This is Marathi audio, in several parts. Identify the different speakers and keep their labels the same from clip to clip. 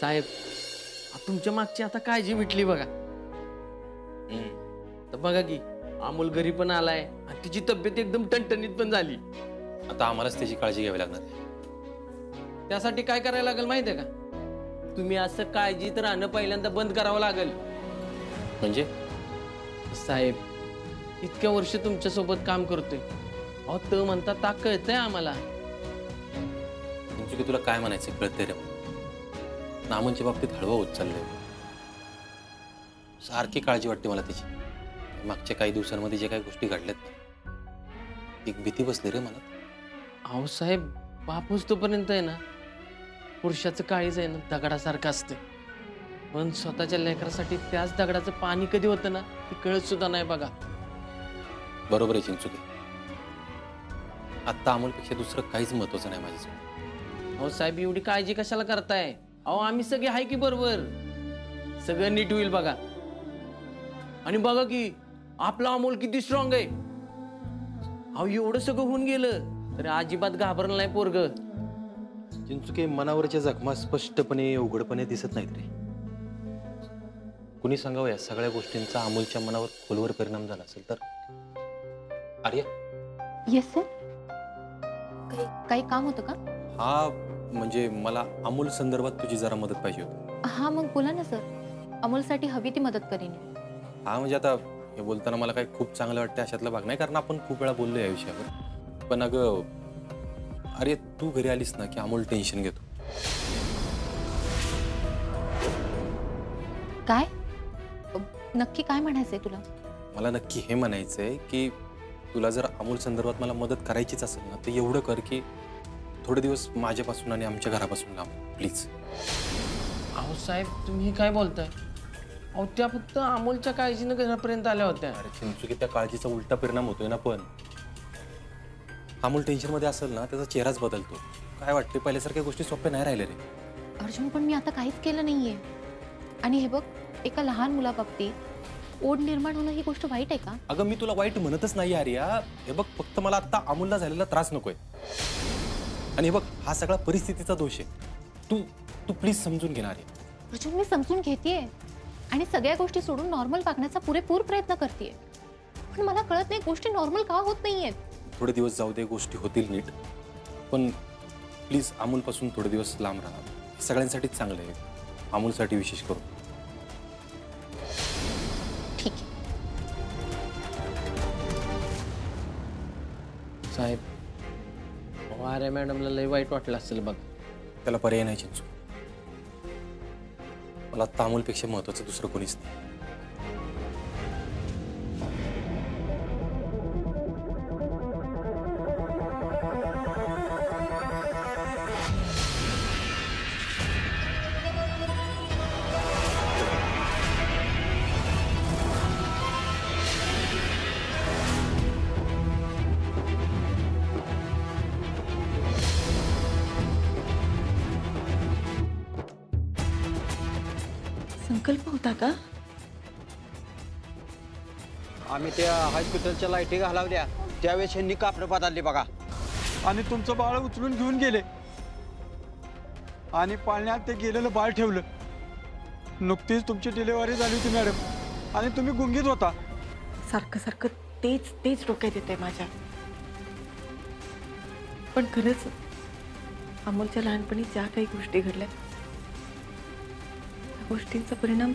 Speaker 1: साहेब तुमच्या मागची आता काळजी मिटली बघा. तर बघा की अमोल घरी पण आलाय आणि तिची तब्येत एकदम टणटणीत पण झाली.
Speaker 2: आता आम्हालाच त्याची काळजी घ्यावी लागणार आहे.
Speaker 1: त्यासाठी काय करायला लागेल माहितीये का? तुम्ही असं काळजीत राहणं पहिल्यांदा बंद करावं लागेल.
Speaker 2: म्हणजे
Speaker 1: साहेब इतक्या वर्ष तुमच्या सोबत काम करतोय, अहो तर म्हणता ता कळतंय आम्हाला.
Speaker 2: की तुला काय म्हणायचं कळतंय रे. नामनच्या बाबतीत हळवा होत चाललंय. सारखी काळजी वाटते मला त्याची. मागच्या काही दिवसांमध्ये जे काही गोष्टी घडल्यात एक भीती बसली रे मनात.
Speaker 1: अहो साहेब बापूस तोपर्यंत आहे ना पुरुषाचं काळीज आहे ना दगडासारखं असते, पण स्वतःच्या लेकरासाठी त्याच दगडाचं पाणी कधी होतं ना ते कळत सुद्धा नाही बघा.
Speaker 2: बरोबर आहे चिंचुके. आत्ता अमोलपेक्षा दुसरं काहीच महत्वाचं नाही माझ्यासाठी.
Speaker 1: अहो साहेब एवढी काळजी कशाला करताय? अहो आम्ही सगळे आहे की बरोबर, सगळं नीट होईल बघा. आणि बघा की आपला अमोल किती स्ट्रॉंग आहे. अहो एवढं सगळं होऊन गेलं तरी अजिबात घाबरलं नाही पोरग.
Speaker 2: चिंचुके मनावरच्या जखमा स्पष्टपणे उघडपणे दिसत नाहीत रे. कुणी सांगावं या सगळ्या गोष्टींचा अमोलच्या मनावर खोलवर परिणाम झाला असेल तर. आर्या.
Speaker 3: Yes sir. काही काम होतं का?
Speaker 2: हा म्हणजे मला अमोल संदर्भात तुझी जरा मदत पाहिजे होती.
Speaker 3: हा मग बोला ना सर, अमोलसाठी हवी ती मदत करीन.
Speaker 2: हा म्हणजे आता हे बोलताना मला काही खूप चांगलं वाटतं अशातला भाग नाही, कारण आपण खूप वेळा बोललो या विषयावर. पण अगं अरे तू घरी आलीस ना की अमोल टेन्शन घेतो.
Speaker 3: काय नक्की काय म्हणायचंय तुला?
Speaker 2: मला नक्की हे म्हणायचंय की तुला जर अमोल संदर्भात मला मदत करायचीच असेल ना तर एवढं कर की थोडे दिवस माझ्यापासून आणि आमच्या घरापासून लांब प्लीज.
Speaker 1: अहो साहेब तुम्ही काय बोलताय? अहो त्या फक्त अमोलच्या काळजीनं घरापर्यंत आल्या होत्या.
Speaker 2: अरे चिंचुकी त्या काळजीचा उलटा परिणाम होतोय ना. पण अमोल टेन्शनमध्ये असेल ना त्याचा चेहराच बदलतो. काय वाटते पहिल्यासारख्या गोष्टी सोप्या नाही राहिल्या रे.
Speaker 3: अर्जुन पण मी आता काहीच केलं नाहीये. आणि हे बघ एका लहान मुलाबाबतीत ओढ निर्माण होणं ही गोष्ट वाईट आहे का?
Speaker 2: अगं मी तुला वाईट म्हणतच नाही आर्या. हे बघ फक्त मला आता अमोलला झालेला त्रास नकोय. आणि हे बघ हा सगळा परिस्थितीचा दोष आहे. तू तू प्लीज समजून घेणार आहे.
Speaker 3: अर्जुन मी समजून घेतेय आणि सगळ्या गोष्टी सोडून नॉर्मल वागण्याचा पुरेपूर प्रयत्न करतेय, पण मला कळत नाही गोष्टी नॉर्मल का होत नाहीयेत.
Speaker 2: थोडे दिवस जाऊ दे, गोष्टी होतील नीट. पण प्लीज अमोलपासून थोडे दिवस लांब राहा. सगळ्यांसाठीच चांगलं आहे, अमोलसाठी विशेष करून.
Speaker 3: ठीक आहे
Speaker 1: साहेब अरे मॅडमला लय वाईट वाटलं असेल बघ.
Speaker 2: त्याला पर्याय नाही चिंचू. मला आता अमोलपेक्षा महत्वाचं दुसरं कोणीच नाही.
Speaker 4: संकल्प होता का?
Speaker 5: आम्ही त्या हॉस्पिटलच्या लाईटी घालावल्या त्यावेळेस ह्यांनी कापडं बदलली बघा. आणि तुमचं बाळ उचलून घेऊन गेले आणि पाळण्यात ते गेलेलं बाळ ठेवलं. नुकतीच तुमची डिलिव्हरी झाली होती मॅडम आणि तुम्ही गुंगीत होता.
Speaker 4: सारखं सारखं तेच तेच डोक्यात येतंय माझ्या. पण खरंच अमोलच्या लहानपणी ज्या काही गोष्टी घडल्या त्या गोष्टींचा परिणाम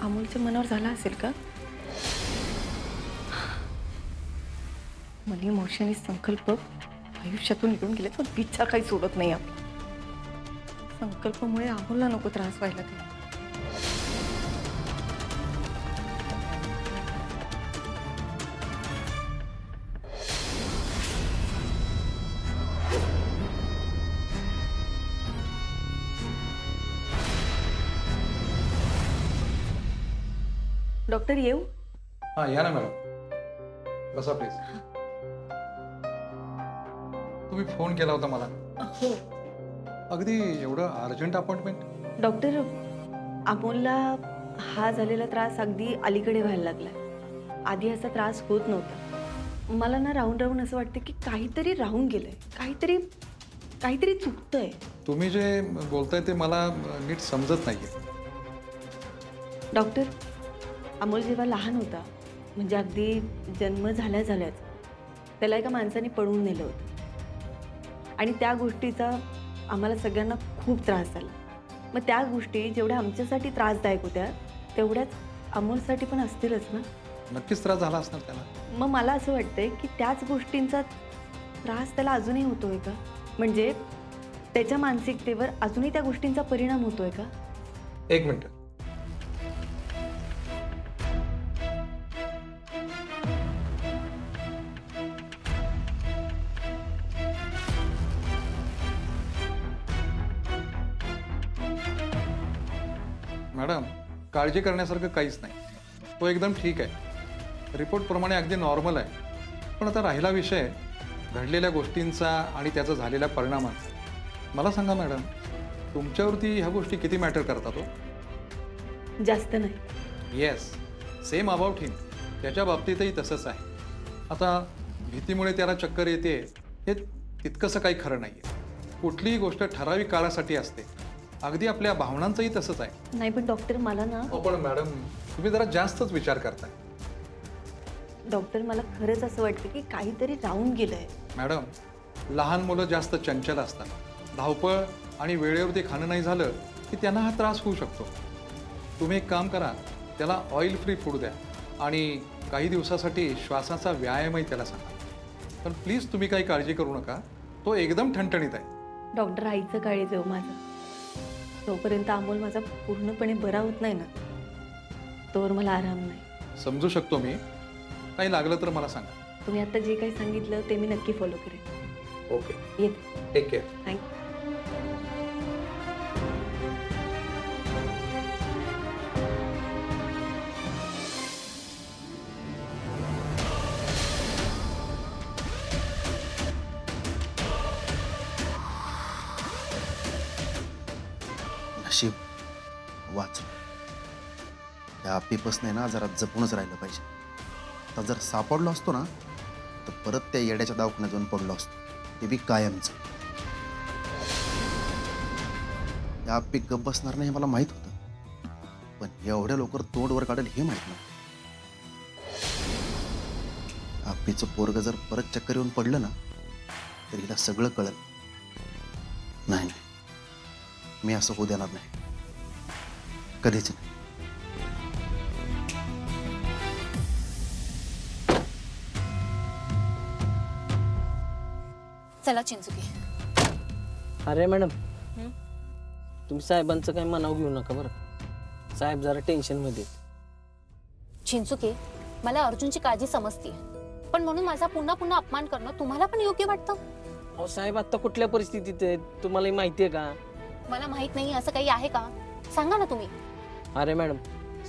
Speaker 4: अमोलच्या मनावर झाला असेल का? मनी मोशनी संकल्प आयुष्यातून निघून गेले तर पिच्छा काही सोडत नाही आपला. संकल्पामुळे अमोलला नको त्रास व्हायला काही. डॉक्टर येऊ?
Speaker 6: हां या ना मॅडम, बसा प्लीज. तुम्ही फोन केला होता मला?
Speaker 4: हो
Speaker 6: अगदी एवढं अर्जंट अपॉइंटमेंट?
Speaker 4: डॉक्टर, अमोलला हा झालेला त्रास अगदी अलीकडे व्हायला लागला. आधी असा त्रास होत नव्हता. मला ना राहून राहून असं वाटतं की काहीतरी राहून गेलंय, काहीतरी चुकतंय.
Speaker 6: तुम्ही जे बोलताय ते मला नीट समजत नाहीये.
Speaker 4: डॉक्टर, अमोल जेव्हा लहान होता, म्हणजे अगदी जन्म झाल्याच त्याला एका माणसाने पळवून नेलं होतं आणि त्या गोष्टीचा आम्हाला सगळ्यांना खूप त्रास झाला. मग त्या गोष्टी जेवढ्या आमच्यासाठी त्रासदायक होत्या तेवढ्याच अमोलसाठी पण असतीलच ना.
Speaker 6: नक्कीच त्रास झाला असणार त्याला.
Speaker 4: मग मला असं वाटतंय की त्याच गोष्टींचा त्रास त्याला अजूनही होतोय का? म्हणजे त्याच्या मानसिकतेवर अजूनही त्या गोष्टींचा परिणाम होतोय का?
Speaker 6: एक मिनिट. मॅडम, काळजी करण्यासारखं काहीच नाही. तो एकदम ठीक आहे. रिपोर्टप्रमाणे अगदी नॉर्मल आहे. पण आता राहिला विषय घडलेल्या गोष्टींचा आणि त्याचा झालेल्या परिणामांचा. मला सांगा मॅडम, तुमच्यावरती ह्या गोष्टी किती मॅटर करतात हो?
Speaker 4: जास्त नाही.
Speaker 6: येस, सेम अबाउट हिम. त्याच्या बाबतीतही तसंच आहे. आता भीतीमुळे त्याला चक्कर येते हे तितकंसं काही खरं नाही आहे. कुठलीही गोष्ट ठराविक काळासाठी असते. अगदी आपल्या भावनांचंही तसंच आहे.
Speaker 4: नाही पण डॉक्टर मला ना
Speaker 6: पण मॅडम, तुम्ही जरा जास्तच विचार करताय.
Speaker 4: डॉक्टर, मला खरंच असं वाटतं की काहीतरी राहून गेलंय.
Speaker 6: मॅडम, लहान मुलं जास्त चंचल असतात. धावपळ आणि वेळेवरती खाणं नाही झालं की त्यांना हा त्रास होऊ शकतो. तुम्ही एक काम करा, त्याला ऑइल फ्री फूड द्या आणि काही दिवसासाठी श्वासाचा व्यायामही त्याला सांगा. पण प्लीज तुम्ही काही काळजी करू नका. तो एकदम ठणठणीत आहे.
Speaker 4: डॉक्टर, आईचं काळजी देऊ माझं. तोपर्यंत अमोल माझा पूर्णपणे बरा होत नाही ना, तोवर मला आराम नाही.
Speaker 6: समजू शकतो मी. काही लागलं तर मला सांगा.
Speaker 4: तुम्ही आता जे काही सांगितलं ते मी नक्की फॉलो करेन.
Speaker 6: ओके,
Speaker 4: येते.
Speaker 6: Take care.
Speaker 4: थँक्यू.
Speaker 7: नशीब वाचलं. त्या आपीपासून ना जरा जपूनच राहिलं पाहिजे. आता जर सापडलो असतो ना तर परत त्या येड्याच्या दवाखान्यात जाऊन पडलो असतो, ते बी कायमचं. त्या आपी गप बसणार नाही हे मला माहीत होतं, पण एवढ्या लवकर तोंडवर काढेल हे माहीत नव्हतं. आपीचं पोरग जर परत चक्कर येऊन पडलं ना तर हिला सगळं कळलं. नाही, मी असं होऊ देणार नाही, कधीच नाही.
Speaker 3: चला चिंचुके.
Speaker 1: अरे मॅडम, तुम्ही साहेबांचं काही मनाव घेऊ नका बरं. साहेब जरा टेन्शनमध्ये.
Speaker 3: चिंचुके, मला अर्जुनची काळजी समजते, पण म्हणून माझा पुन्हा पुन्हा अपमान करणं तुम्हाला पण योग्य वाटतं?
Speaker 1: अहो साहेब आता कुठल्या परिस्थितीत आहेत तुम्हाला माहिती आहे का?
Speaker 3: मला माहित नाही असं काही आहे का? सांगा ना तुम्ही.
Speaker 1: अरे मॅडम,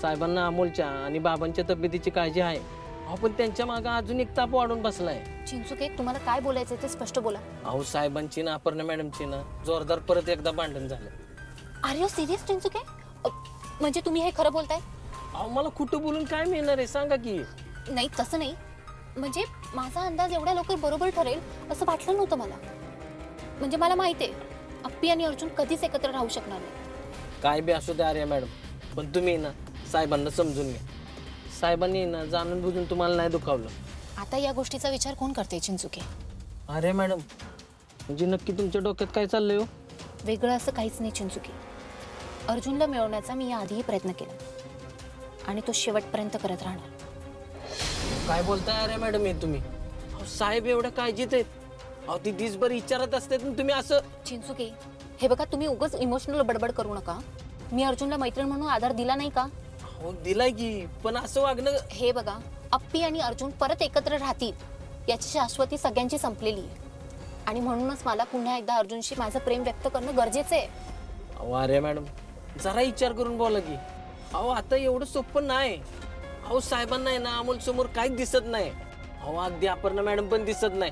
Speaker 1: साहेबांना अमोलच्या आणि बाबांच्या तब्येतीची काळजी आहे. अहो पण त्यांच्या मागे अजून एक ताप वाढून बसलाय.
Speaker 3: चिंचुके, तुम्हाला काय बोलायचं ते स्पष्ट बोला.
Speaker 1: अहो साहेबांची ना अपर्णा मॅडमची ना जोरदार परत एकदा भांडण झालं.
Speaker 3: Are you serious Chinchuke? म्हणजे तुम्ही हे खरं बोलताय?
Speaker 1: अहो मला खोटं बोलून काय मिळणार आहे सांगा की.
Speaker 3: नाही तसं नाही, म्हणजे माझा अंदाज एवढ्या लवकर बरोबर ठरेल असं वाटलं नव्हतं मला. म्हणजे मला माहिती आहे अप्पी आणि अर्जुन कधीच एकत्र राहू शकणार नाही.
Speaker 1: काय बी असू द्या अरे मॅडम, पण तुम्ही ना साहेबांना समजून घ्या. साहेबांनी ना जाणून बुजून तुम्हाला नाही दुखावलं.
Speaker 3: आता या गोष्टीचा विचार कोण करते चिंचुके?
Speaker 1: अरे मॅडम, म्हणजे नक्की तुमच्या डोक्यात काय चाललंय हो?
Speaker 3: वेगळं असं काहीच नाही चिंचुके. अर्जुनला मिळवण्याचा मी याआधीही प्रयत्न केला आणि तो शेवटपर्यंत करत राहणार.
Speaker 1: काय बोलताय अरे मॅडम हे तुम्ही? अहो साहेब एवढ्या काळजीत आहेत. अहो ती दिसभर विचारत असतात ना तुम्ही असं.
Speaker 3: चिंचुके, हे बघा तुम्ही उगाच इमोशनल बडबड करू नका. मी अर्जुनला मैत्रीण म्हणून आधार दिला नाही का?
Speaker 1: हो दिलाय की, पण असं वागणं.
Speaker 3: हे बघा, अप्पी आणि अर्जुन परत एकत्र राहतील याची शाश्वती सगळ्यांची संपलेली आहे आणि म्हणूनच मला पुन्हा एकदा अर्जुनशी माझं प्रेम व्यक्त करणं गरजेचं आहे.
Speaker 1: अहो अरे मॅडम, जरा विचार करून बोला की. अहो आता एवढं सोपं नाही. अहो साहेबांना आहे ना अमोल समोर काहीच दिसत नाही. अहो अगदी अपर्णा मॅडम पण दिसत नाही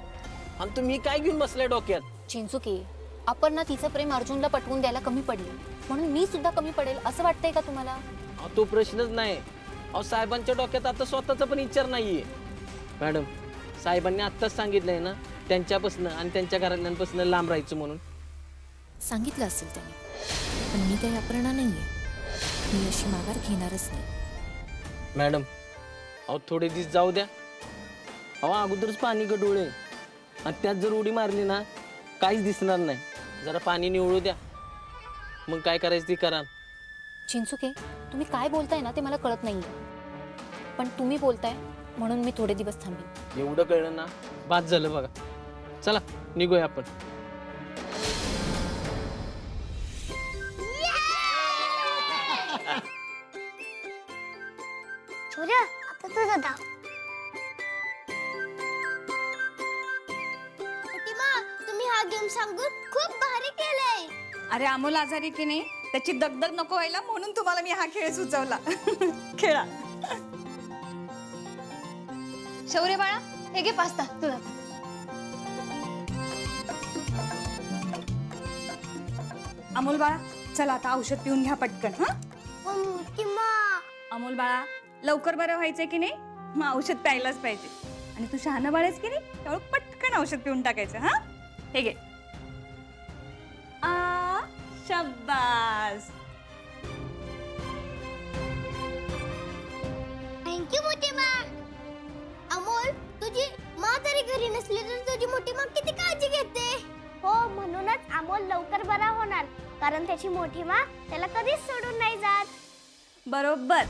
Speaker 1: आणि तुम्ही काय घेऊन बसलाय डोक्यात?
Speaker 3: चिंचुके, अपर्णा तिचं प्रेम अर्जुनला पटवून द्यायला कमी पडली म्हणून मी सुद्धा कमी पडेल असं वाटतंय का तुम्हाला?
Speaker 1: अहो तो प्रश्नच नाही. अहो साहेबांच्या डोक्यात आता स्वतःचा पण विचार नाहीये. मॅडम, साहेबांनी आत्ताच सांगितलंय ना त्यांच्यापासून आणि त्यांच्या घरातल्यांपासून लांब राहायचं म्हणून.
Speaker 8: सांगितलं असेल त्याने, पण मी काही अपर्णा नाहीये. मी अशी माघार घेणारच नाही.
Speaker 1: मॅडम, अहो थोडे दिवस जाऊ द्या. अहो अगोदरच पाणी गडोळे आणि त्यात जर उडी मारली ना काहीच दिसणार नाही. जरा पाणी निवळू द्या, मग काय करायचं ते करा.
Speaker 3: चिंचुके, तुम्ही काय बोलताय ना ते मला कळत नाहीये, पण तुम्ही बोलताय म्हणून मी थोडे दिवस थांबेन.
Speaker 1: एवढं कळलं ना बाद झालं बघा. चला निघूया आपण.
Speaker 9: सूर्य, आता तुझं धाव. तुम्ही हा गेम सांगून खूप भारी केलंय.
Speaker 10: अरे अमोल आजारी की नाही, त्याची दगदग नको व्हायला म्हणून तुम्हाला मी हा खेळ सुचवला. खेळा.
Speaker 3: शौर्य बाळा, हे घे पास्ता तुला.
Speaker 10: अमोल बाळा, चला आता औषध पिऊन घ्या पटकन. हा अमोल बाळा, लवकर बरं व्हायचंय की नाही, मग औषध प्यायलाच पाहिजे. आणि तू शहाणा बाळाच की नाही, त्यामुळे पटकन औषध पिऊन टाकायचं. हा हे घे. शाबास.
Speaker 9: थँक्यू मोठी मा. अमोल, तुझी मा जरी घरी नसली तर तुझी मोठी मा किती काळजी घेते. हो, म्हणूनच अमोल लवकर बरा होणार, कारण त्याची मोठी मा त्याला कधीच सोडून नाही जात.
Speaker 10: बरोबर.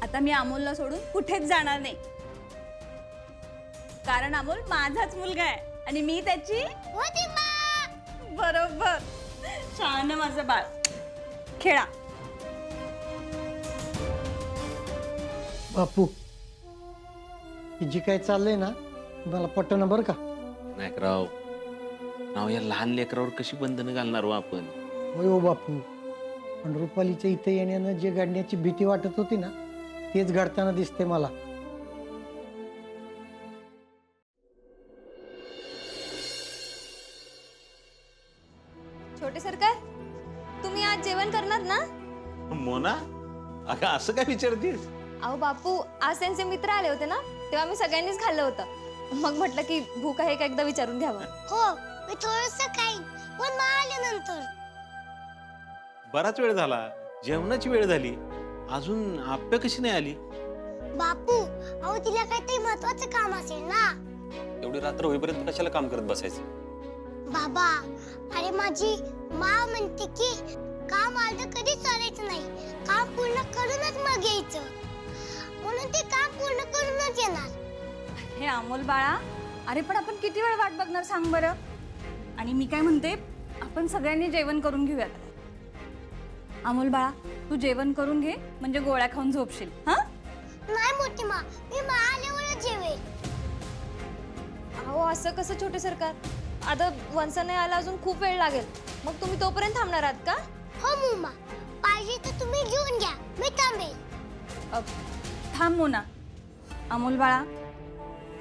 Speaker 10: आता मी अमोलला सोडून कुठेच जाणार नाही, कारण अमोल माझाच मुलगा आहे आणि मी त्याची
Speaker 9: मोठी मा.
Speaker 10: बरोबर. छान माझं बाळ. खेळा.
Speaker 11: बापू, जी काय चाललंय ना मला पटना बरं का.
Speaker 12: नायकराव, नाव या लहान लेकरावर कशी बंधनं घालणार हो आपण.
Speaker 11: होय हो बापू, पण रुपालीच्या इथे येण्यानं जे घडण्याची भीती वाटत होती ना तेच घडताना दिसते मला.
Speaker 3: छोटे सरकार, तुम्ही आज जेवण करणार ना?
Speaker 12: मोना, अगं असं काय विचारतेस?
Speaker 3: अहो बापू, आज त्यांचे मित्र आले होते ना, तेव्हा मी सगळ्यांनीच खाल्लं होतं. मग म्हटलं की भूक आहे का एकदा विचारून घ्यावं.
Speaker 9: हो, मी थोडंसं खाईन, पण मा आल्यानंतर.
Speaker 12: बराच वेळ झाला, जेवणाची वेळ झाली, अजून आप्या कशी नाही आली?
Speaker 9: बापू, अहो तिला काहीतरी महत्वाचं काम असेल ना.
Speaker 2: एवढी रात्र होईपर्यंत कशाला काम करत बसायचं?
Speaker 9: बाबा, अरे माझी मा म्हणते की काम आलं कधी चालायचं नाही, काम पूर्ण करूनच मग यायचं. म्हणून ते काम पूर्ण करूनच येणार.
Speaker 10: हे अमोल बाळा, अरे पण आपण किती वेळ वाट बघणार सांग बरं. आणि मी काय म्हणते, आपण सगळ्यांनी जेवण करून घेऊयात. अमोल बाळा, तू जेवण करून घे, म्हणजे गोळ्या खाऊन झोपशील. हा
Speaker 9: नाही मोठी मा, मी मा आल्यावरच जेवेल.
Speaker 3: अहो असं कसं छोटे सरकार, आता वंसा नाही आला, अजून खूप वेळ लागेल. मग तुम्ही तोपर्यंत थांबणार आहात का?
Speaker 9: हो मुम्मा, पाहिजे तर तुम्ही घेऊन घ्या, मी थांबेल.
Speaker 10: थांब मोना. अमोल बाळा,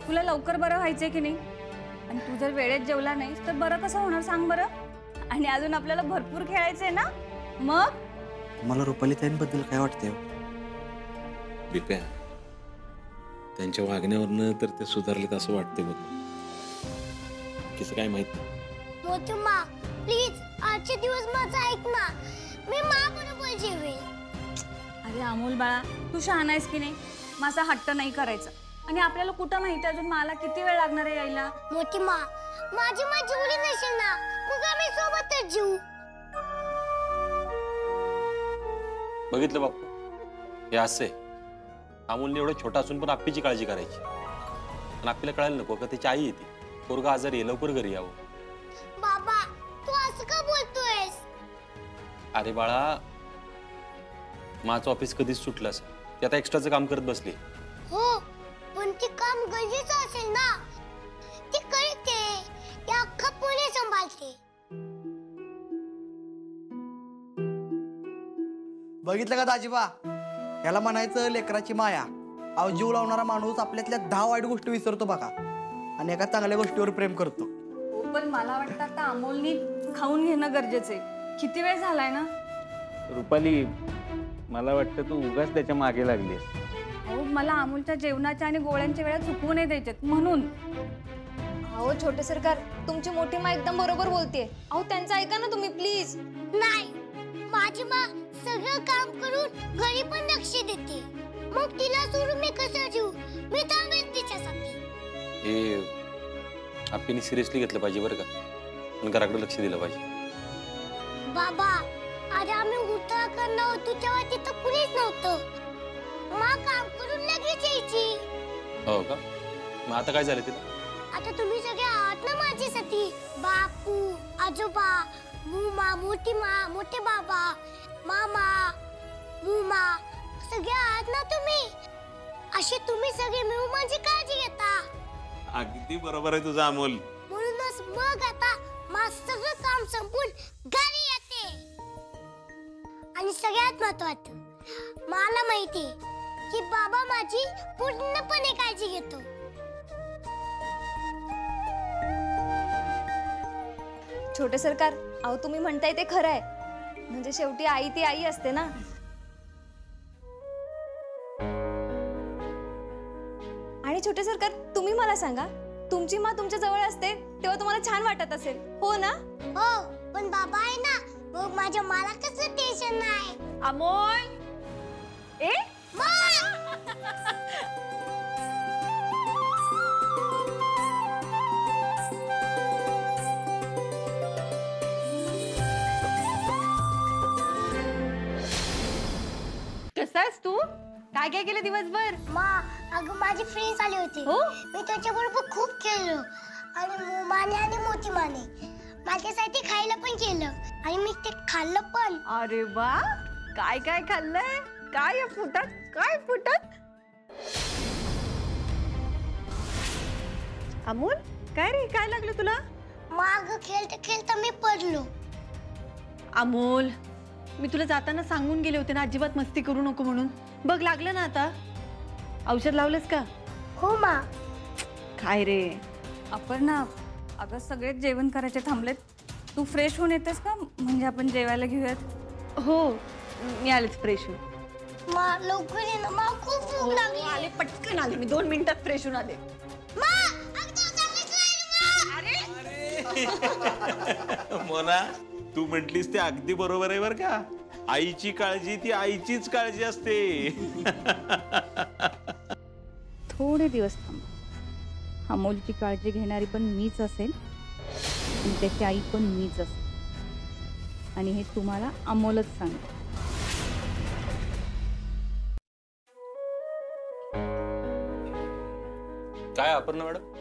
Speaker 10: तुला लवकर बरं व्हायचंय की नाही, आणि तू जर वेळेत जेवला नाहीस तर बरं कसं होणार सांग बरं. आणि अजून आपल्याला भरपूर खेळायचंय ना. मग
Speaker 7: मला रुपाली ताईंबद्दल काय वाटतंय?
Speaker 12: बिप्या, त्यांच्या वागण्यावरनं तर ते सुधारलेत असं वाटते बघ. कसं काय माहित.
Speaker 9: मोठी मा, प्लीज आजचे दिवस माझा ऐक ना, मी मा बरोबर जेवेल.
Speaker 10: अरे अमोल बाळा, तू शहाणा आहेस की नाही, माझा हट्ट नाही करायचा. आणि आपल्याला कुठं माहिती अजून मला किती वेळ लागणार आहे यायला.
Speaker 9: मोठी मा, माझी मा जेवली नसेल ना, मग आम्ही सोबतच जेवू.
Speaker 2: बघितलं बापू, हे असं आहे. अमोलने एवढं छोटा असून पण आप्पीची काळजी करायची. पण आपल्याला कळायला नको का त्याची आई येते, पोरगा आजारी आहे, लवकर घरी यावं.
Speaker 9: बाबा, तू असं का बोलतोयस?
Speaker 2: अरे बाळा, माझं ऑफिस कधीच सुटलं असं, ते आता एक्स्ट्राचं काम करत बसले.
Speaker 9: हो, पण ते काम गरजेचं असेल ना. ती करते, ते अख्खा पुणे सांभाळते.
Speaker 13: बघितलं का दाजीबा, याला म्हणायचं लेकराची माया. अहो, जीव लावणारा माणूस आपल्यातल्या 10 वाईट गोष्टी विसरतो बघा, आणि एका चांगल्या गोष्टीवर प्रेम करतो.
Speaker 10: हो, पण मला वाटतं आता अमोलनी खाऊन घेणं गरजेचं आहे. किती वेळ झालाय ना.
Speaker 5: रुपाली, मला वाटतं तू उगाच त्याच्या मागे लागलीस.
Speaker 10: हो, मला अमोलच्या जेवणाच्या आणि गोळ्यांच्या वेळा चुकवू नाही द्यायच्यात म्हणून. अहो छोटे सरकार, तुमची मोठी माँ एकदम बरोबर बोलतेय. अहो त्यांचं ऐका ना तुम्ही प्लीज.
Speaker 9: नाही, माझी माँ सगळं काम करून घरी पण लक्ष देते. मग तिला सोडून मी कसं जीव? मी थांबेन तिच्यासाठी.
Speaker 2: हे आपण सिरियसली घेतलं पाहिजे बरं का, पण घराकडे लक्ष दिलं पाहिजे.
Speaker 9: बाबा, अरे आम्ही उत्तराखंड होतो तेव्हा तिथं कुणीच नव्हतं. माँ काम करून लगेच यायची.
Speaker 2: हो का? मग आता काय झालं तिला?
Speaker 9: आता तुम्ही सगळे आहात ना माझ्यासाठी. बापू, आजोबा, मुमा, मोठी माँ, मोठे बाबा, मामा, मुमा, सगळे आहात ना तुम्ही. असे तुम्ही सगळे मिळून माझी काळजी घेता.
Speaker 12: अगदी बरोबर आहे तुझा अमोल.
Speaker 9: म्हणूनच मग आता माझं सगळं काम संपून घरी येते. आणि सगळ्यात महत्त्वाचं, मला माहिती की बाबा माझी पूर्णपणे काळजी घेतो.
Speaker 10: छोटे सरकार, अहो तुम्ही म्हणताय ते खरं आहे. म्हणजे शेवटी आई ती आई असते ना. आणि छोटे सरकार, तुम्ही मला सांगा, तुमची माँ तुमच्या जवळ असते तेव्हा तुम्हाला छान वाटत असेल, हो ना?
Speaker 9: हो, पण बाबा आहे ना, मग माझ्या मला कसलं टेन्शन नाही.
Speaker 4: अमोल, ए कसा आहेस तू? काय काय केलं दिवसभर?
Speaker 9: माँ, अगं माझे फ्रेंड्स आले होते.
Speaker 4: हो?
Speaker 9: मी त्यांच्याबरोबर खूप खेळलो. आणि माने आणि मोठी माने माझ्यासाठी खायला पण केलं. आणि मी ते खाल्लं पण.
Speaker 4: अरे वा, काय काय खाल्लंय? काय फुटत? काय फुटत? अमोल, काय रे, काय लागलं तुला?
Speaker 9: माग खेळता खेळता मी पडलो.
Speaker 4: अमोल, मी तुला जाताना सांगून गेले होते ना, अजिबात मस्ती करू नको म्हणून. बघ लागलं ना आता. औषध लावलंस का?
Speaker 9: हो माँ.
Speaker 4: काय रे
Speaker 10: अपर्णा, अगं सगळेच जेवण करायचे थांबलेत. तू फ्रेश होऊन येतेस का? म्हणजे आपण जेवायला घेऊयात.
Speaker 4: हो, मी आलेच फ्रेश होऊन.
Speaker 9: माँ लवकर ये ना, माँ खूप भूक लागली.
Speaker 4: आले, पटकन आले, मी 2 मिनिटात फ्रेश होऊन आले.
Speaker 12: मोना, तू म्हटलीस ते अगदी बरोबर आहे बर का. आईची काळजी ती आईचीच काळजी असते.
Speaker 10: थोडे दिवस थांबा. अमोलची काळजी घेणारी पण मीच असेल आणि त्याची आई पण मीच असेल. आणि हे तुम्हाला अमोलच सांगते.
Speaker 2: काय अपर्णा मॅडम,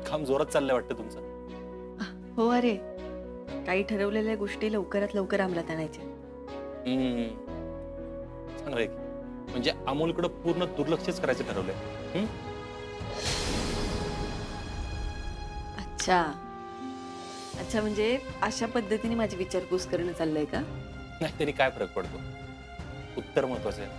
Speaker 2: काम जोरात चाललंय वाटतं तुमचं.
Speaker 4: हो, अरे काही ठरवलेल्या गोष्टी लवकरात लवकर अंमलात आणायच्या.
Speaker 2: चांगलंय. म्हणजे अमोलकडे पूर्ण दुर्लक्षच करायचं ठरवलंय.
Speaker 4: अच्छा अच्छा, म्हणजे अशा पद्धतीने माझी विचारपूस करणं चाललंय का?
Speaker 2: नाही, तरी काय फरक पडतो, उत्तर महत्वाचं आहे.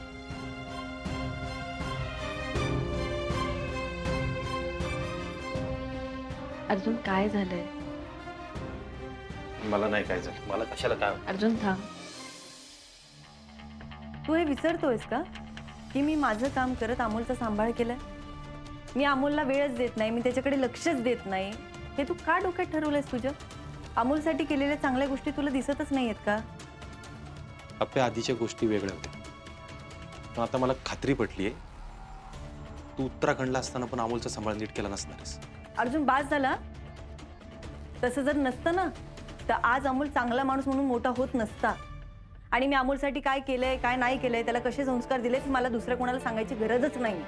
Speaker 4: अर्जुन, काय झालंय?
Speaker 2: मला नाही काय झालं. मला कशाला काय?
Speaker 4: अर्जुन थांब. तू हे विसरतोयस का की मी माझं काम करत अमोलचा सांभाळ केलाय? मी अमोलला वेळच देत नाही, मी त्याच्याकडे लक्षच देत नाही. हे तू का डोक्यात ठरवलंयस तुझ्या? अमोलसाठी केलेल्या चांगल्या गोष्टी तुला दिसतच नाहीयेत का?
Speaker 2: आपल्या आधीच्या गोष्टी वेगळ्या होत्या, पण आता मला खात्री पटलीये तू उत्तराखंडला असताना पण अमोलचा सांभाळ नीट केला नसणारस.
Speaker 4: अर्जुन, बास झाला. तसं जर नसतं ना तर आज अमोल चांगला माणूस म्हणून मोठा होत नसता. आणि मी अमोलसाठी काय केलंय काय नाही केलंय, त्याला कसे संस्कार दिलेत, मला दुसऱ्या कोणाला सांगायची गरजच नाही.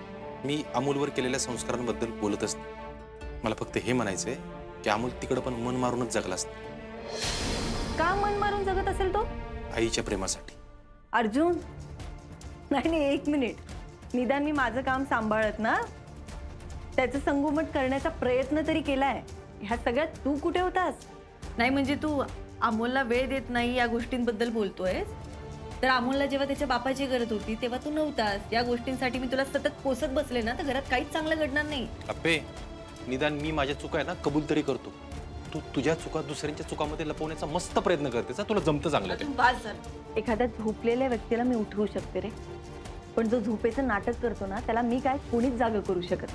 Speaker 2: मी अमोलवर केलेल्या संस्कारांबद्दल बोलतच नाही. मला फक्त हे म्हणायचंय की अमोल तिकडे पण मन मारूनच जगला असता.
Speaker 4: का मन मारून जगत असेल तो?
Speaker 2: आईच्या प्रेमासाठी.
Speaker 4: अर्जुन, नाही, 1 मिनिट. निदान मी माझं काम सांभाळत ना त्याचं संगोपन करण्याचा प्रयत्न तरी केलाय. ह्या सगळ्यात तू कुठे होतास? नाही म्हणजे तू अमोलला वेळ देत नाही या गोष्टींबद्दल बोलतोयस, तर अमोलला जेव्हा त्याच्या बापाची गरज होती तेव्हा तू नव्हतास. या गोष्टींसाठी मी तुला सतत पोसत बसले ना तर घरात काहीच चांगलं घडणार नाही.
Speaker 2: अप्पे, निदान मी माझ्या चुका आहे ना कबूल तरी करतो. तू तुझ्या चुका दुसऱ्यांच्या चुकामध्ये लपवण्याचा मस्त प्रयत्न करतेस. तुला जमतं चांगलं.
Speaker 4: एखाद्या झोपलेल्या व्यक्तीला मी उठवू शकते रे, पण जो झोपेचं नाटक करतो ना त्याला मी काय कोणीच जागा करू शकत.